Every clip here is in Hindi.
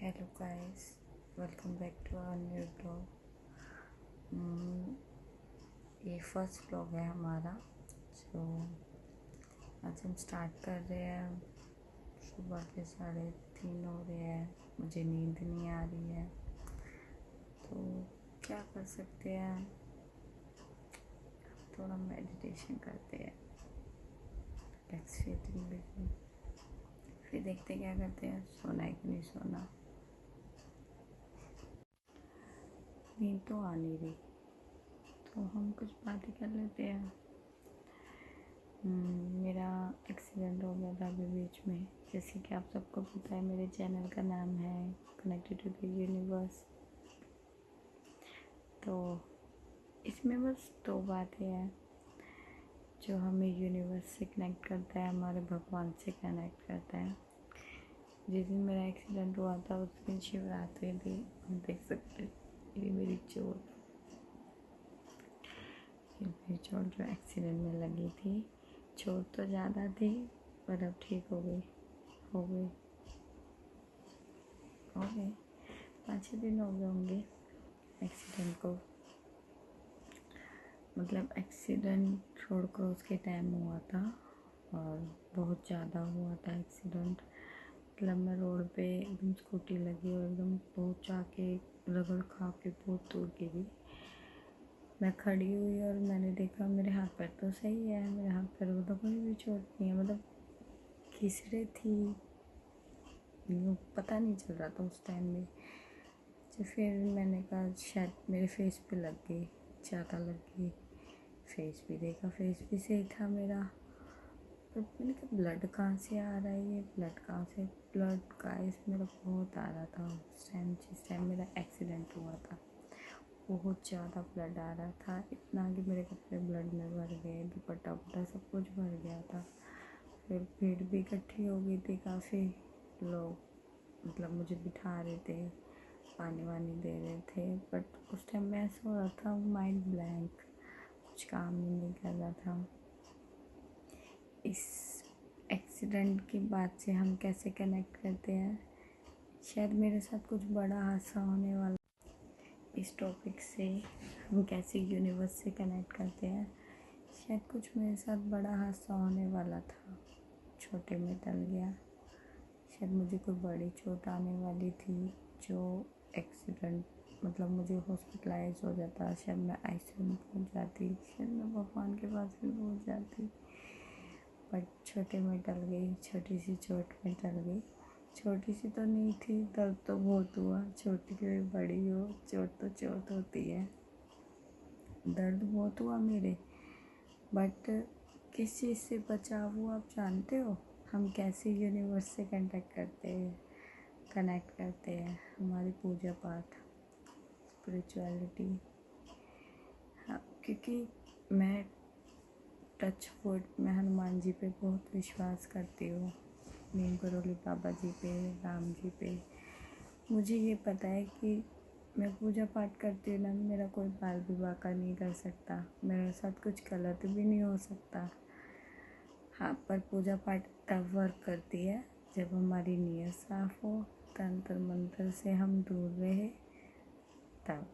Hello guys, welcome back to our new blog. ये फर्स्ट ब्लॉग है हमारा जो आज हम स्टार्ट कर रहे हैं। सुबह के 3:30 हो रहे हैं, मुझे नींद नहीं आ रही है तो क्या कर सकते हैं, थोड़ा मेडिटेशन करते हैं, रिलैक्स फीलिंग, फिर देखते क्या करते हैं, सोना है कि नहीं सोना। नींद तो आ नहीं रही तो हम कुछ बातें कर लेते हैं। मेरा एक्सीडेंट हो गया था अभी बीच में, जैसे कि आप सबको पता है। मेरे चैनल का नाम है कनेक्टेड टू द यूनिवर्स। तो इसमें बस 2 बातें हैं जो हमें यूनिवर्स से कनेक्ट करता है, हमारे भगवान से कनेक्ट करता है। जिस दिन मेरा एक्सीडेंट हुआ था उस दिन शिवरात्रि थी। आप देख सकते हैं ये मेरी चोट जो एक्सीडेंट में लगी थी। चोट तो ज़्यादा थी पर अब ठीक हो गई 5-6 दिन हो गए होंगे एक्सीडेंट को। मतलब एक्सीडेंट रोड क्रॉस के टाइम हुआ था और बहुत ज़्यादा हुआ था एक्सीडेंट। मतलब मैं रोड पे एकदम स्कूटी लगी और एकदम बहुत जाके रगड़ खा के बहुत दूर गिरी। मैं खड़ी हुई और मैंने देखा मेरे हाथ पैर तो सही है, मेरे हाथ पैर को तो कोई भी चोट नहीं है। मतलब खिसरे थी, पता नहीं चल रहा था उस टाइम में। तो फिर मैंने कहा शायद मेरे फेस पे लग गई, ज़्यादा लग गई। फेस भी देखा, फेस भी सही था मेरा। पर मैंने कहा ब्लड कहाँ से आ रहा है, ये ब्लड कहाँ से? ब्लड गाइस मेरा बहुत आ रहा था उस टाइम, जिस टाइम मेरा एक्सीडेंट हुआ था। बहुत ज़्यादा ब्लड आ रहा था, इतना कि मेरे कपड़े ब्लड में भर गए, दुपट्टा वपट्टा सब कुछ भर गया था। फिर भीड़ भी इकट्ठी हो गई थी, काफ़ी लोग मतलब मुझे बिठा रहे थे, पानी वानी दे रहे थे। बट उस टाइम मैं ऐसा हो रहा था, माइंड ब्लैंक, कुछ काम नहीं कर रहा था। इस एक्सीडेंट की बात से हम कैसे कनेक्ट करते हैं, शायद मेरे साथ कुछ बड़ा हादसा होने वाला। इस टॉपिक से हम कैसे यूनिवर्स से कनेक्ट करते हैं, शायद कुछ मेरे साथ बड़ा हादसा होने वाला था, छोटे में टल गया। शायद मुझे कोई बड़ी चोट आने वाली थी, जो एक्सीडेंट मतलब मुझे हॉस्पिटलाइज हो जाता, शायद मैं आईसीयू में पहुंच जाती, शायद मैं भगवान के पास भी पहुंच जाती। बट छोटे में टल गई, छोटी सी चोट में टल गई। छोटी सी तो नहीं थी, दर्द तो बहुत हुआ, छोटी हो बड़ी हो चोट तो चोट होती है। दर्द बहुत हुआ मेरे, बट किस चीज़ से बचा हुआ आप जानते हो? हम कैसे यूनिवर्स से कनेक्ट करते हैं, हमारी पूजा पाठ, स्पिरिचुअलिटी। हाँ, क्योंकि मैं टच वुड मैं हनुमान जी पे बहुत विश्वास करती हूँ, नीम करोली बाबा जी पे, राम जी पे। मुझे ये पता है कि मैं पूजा पाठ करती हूँ ना, मेरा कोई बाल विवाह का नहीं कर सकता, मेरे साथ कुछ गलत भी नहीं हो सकता। हाँ, पर पूजा पाठ तब वर्क करती है जब हमारी नीयत साफ हो, तंत्र मंत्र से हम दूर रहे, तब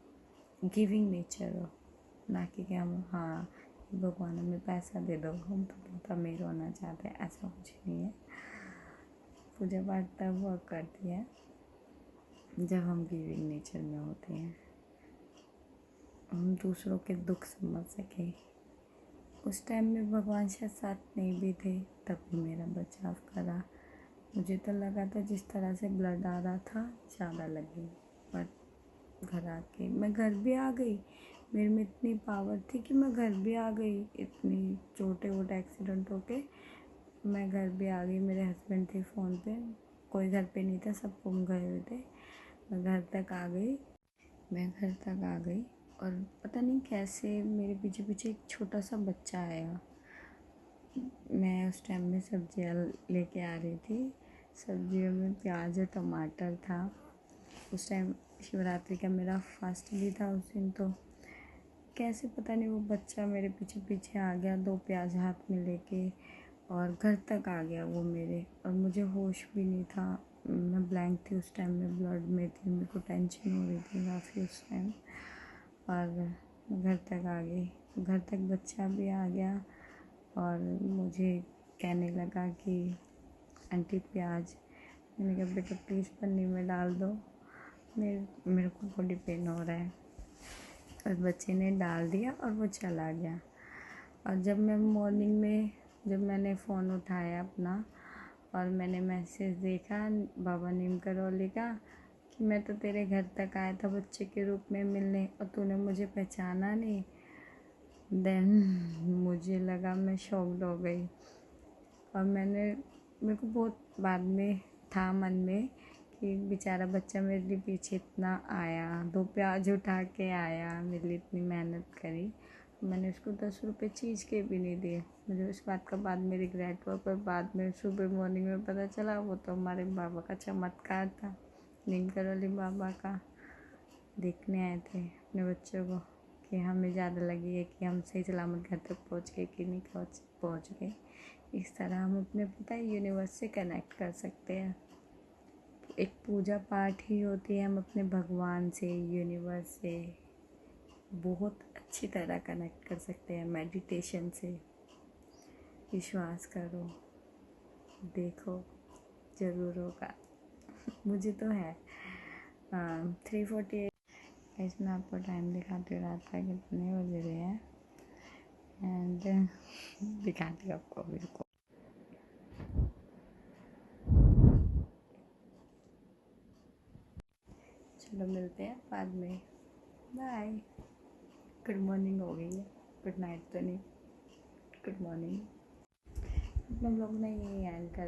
गिविंग नेचर हो, ना कि हम हाँ भगवान हमें पैसा दे दो, हम तो बहुत अमीर होना चाहते हैं, ऐसा कुछ नहीं है। पूजा पाठ तब वर्क करती है जब हम गिविंग नेचर में होते हैं, हम दूसरों के दुख समझ सकें। उस टाइम में भगवान शायद साथ नहीं भी थे, तब भी मेरा बचाव करा। मुझे तो लगा था जिस तरह से ब्लड आ रहा था ज़्यादा लगी, पर घर आके मैं घर भी आ गई। मेरे में इतनी पावर थी कि मैं घर भी आ गई, इतनी छोटे एक्सीडेंट होके मैं घर भी आ गई। मेरे हस्बैंड थे फ़ोन पे, कोई घर पे नहीं था, सब घूम गए हुए थे। मैं घर तक आ गई और पता नहीं कैसे मेरे पीछे पीछे एक छोटा सा बच्चा आया। मैं उस टाइम में सब्जियाँ लेके आ रही थी, सब्जियों में प्याज और टमाटर था। उस टाइम शिवरात्रि का मेरा फास्ट भी था उस दिन, तो कैसे पता नहीं वो बच्चा मेरे पीछे पीछे आ गया, 2 प्याज हाथ में लेके, और घर तक आ गया वो मेरे, और मुझे होश भी नहीं था। मैं ब्लैंक थी उस टाइम, में ब्लड में थी, मेरे को टेंशन हो रही थी काफ़ी उस टाइम। और घर तक आ गई, घर तक बच्चा भी आ गया और मुझे कहने लगा कि आंटी प्याज। मैंने कहा बेटा प्लीज़ पन्नी में डाल दो, मेरे को बॉडी पेन हो रहा है। और बच्चे ने डाल दिया और वो चला गया। और जब मैं मॉर्निंग में जब मैंने फ़ोन उठाया अपना और मैंने मैसेज देखा बाबा नीम करौली का कि मैं तो तेरे घर तक आया था बच्चे के रूप में मिलने और तूने मुझे पहचाना नहीं, देन मुझे लगा, मैं शॉक्ड हो गई। और मेरे को बहुत बाद में था मन में कि बेचारा बच्चा मेरे लिए पीछे इतना आया, 2 प्याज उठा के आया, मेरे लिए इतनी मेहनत करी, मैंने उसको 10 रुपये चीज़ के भी नहीं दिए। मुझे उस बात का बाद में रिग्रेट हुआ, पर बाद में सुबह मॉर्निंग में पता चला वो तो हमारे बाबा का चमत्कार था, नीम करौली बाबा का। देखने आए थे अपने बच्चों को कि हमें ज़्यादा लगी है कि हम सही सलामत घर तक पहुँच गए कि नहीं पहुँच गए। इस तरह हम अपने पता है यूनिवर्स से कनेक्ट कर सकते हैं। एक पूजा पाठ ही होती है, हम अपने भगवान से, यूनिवर्स से बहुत अच्छी तरह कनेक्ट कर सकते हैं मेडिटेशन से। विश्वास करो, देखो, ज़रूर होगा। मुझे तो है। 3:48 इसमें आपको टाइम दिखाते रात का कितने बज रहे हैं एंड दिखाती हूँ आपको मेरे को। चलो मिलते हैं बाद में, बाय। गुड मॉर्निंग हो गई है, गुड नाइट तो नहीं, गुड मॉर्निंग। अपने लोग ने यही एंड कर